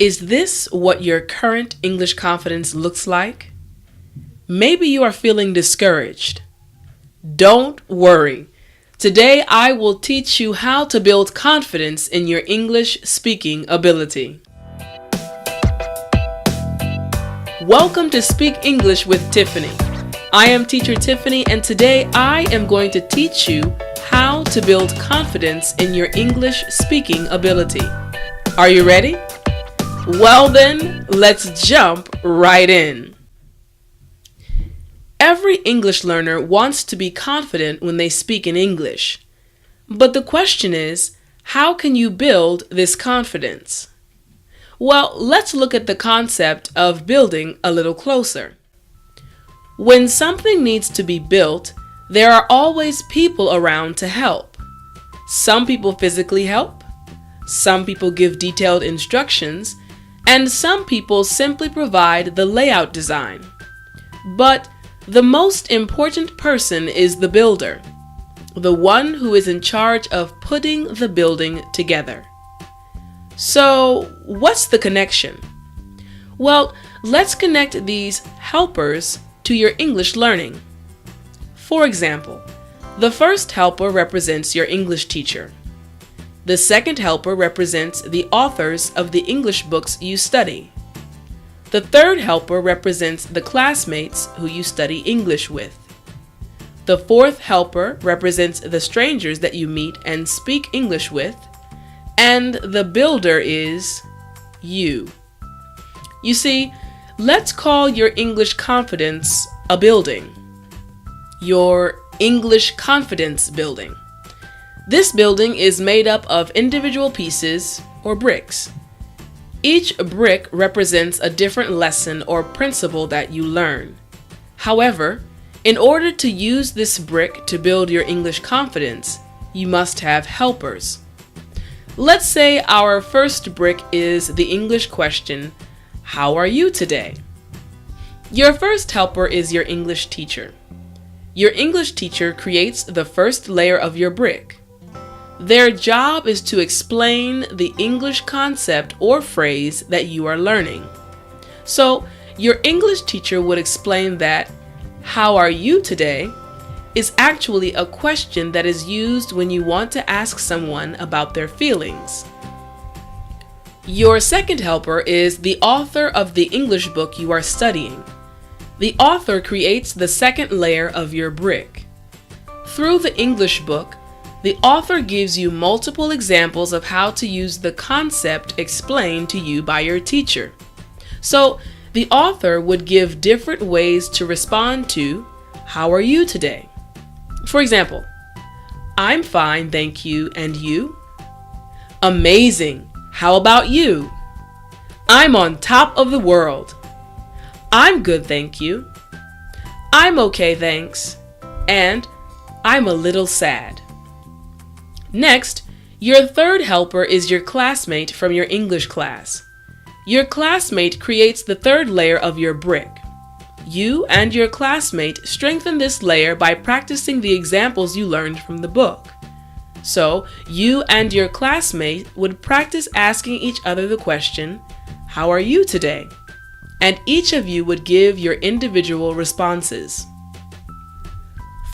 Is this what your current English confidence looks like? Maybe you are feeling discouraged. Don't worry. Today I will teach you how to build confidence in your English speaking ability. Welcome to Speak English with Tiffany. I am Teacher Tiffany, and today I am going to teach you how to build confidence in your English speaking ability. Are you ready? Well then, let's jump right in. Every English learner wants to be confident when they speak in English. But the question is, how can you build this confidence? Well, let's look at the concept of building a little closer. When something needs to be built, there are always people around to help. Some people physically help, some people give detailed instructions, and some people simply provide the layout design. But the most important person is the builder, the one who is in charge of putting the building together. So, what's the connection? Well, let's connect these helpers to your English learning. For example, the first helper represents your English teacher. The second helper represents the authors of the English books you study. The third helper represents the classmates who you study English with. The fourth helper represents the strangers that you meet and speak English with. And the builder is you. You see, let's call your English confidence a building. Your English confidence building. This building is made up of individual pieces or bricks. Each brick represents a different lesson or principle that you learn. However, in order to use this brick to build your English confidence, you must have helpers. Let's say our first brick is the English question, "How are you today?" Your first helper is your English teacher. Your English teacher creates the first layer of your brick. Their job is to explain the English concept or phrase that you are learning. So, your English teacher would explain that, "How are you today?" is actually a question that is used when you want to ask someone about their feelings. Your second helper is the author of the English book you are studying. The author creates the second layer of your brick. Through the English book, the author gives you multiple examples of how to use the concept explained to you by your teacher. So, the author would give different ways to respond to, "How are you today?" For example, "I'm fine, thank you, and you?" "Amazing, how about you?" "I'm on top of the world." "I'm good, thank you." "I'm okay, thanks." And "I'm a little sad." Next, your third helper is your classmate from your English class. Your classmate creates the third layer of your brick. You and your classmate strengthen this layer by practicing the examples you learned from the book. So, you and your classmate would practice asking each other the question, "How are you today?" And each of you would give your individual responses.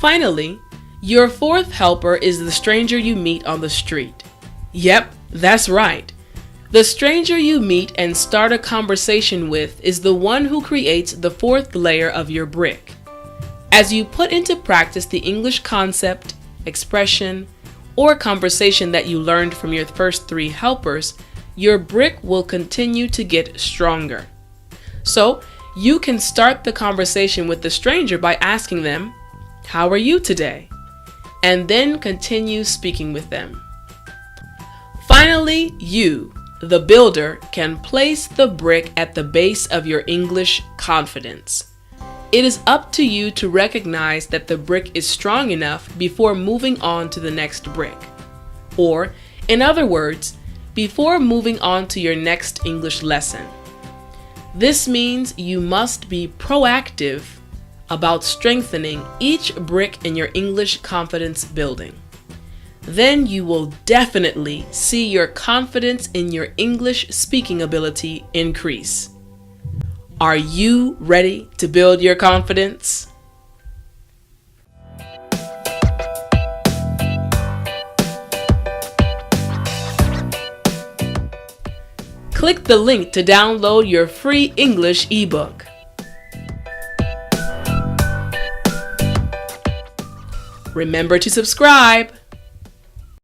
Finally, your fourth helper is the stranger you meet on the street. Yep, that's right. The stranger you meet and start a conversation with is the one who creates the fourth layer of your brick. As you put into practice the English concept, expression, or conversation that you learned from your first three helpers, your brick will continue to get stronger. So, you can start the conversation with the stranger by asking them, "How are you today?" and then continue speaking with them. Finally, you, the builder, can place the brick at the base of your English confidence. It is up to you to recognize that the brick is strong enough before moving on to the next brick. Or, in other words, before moving on to your next English lesson. This means you must be proactive about strengthening each brick in your English confidence building. then you will definitely see your confidence in your English speaking ability increase. Are you ready to build your confidence? Click the link to download your free English ebook. Remember to subscribe.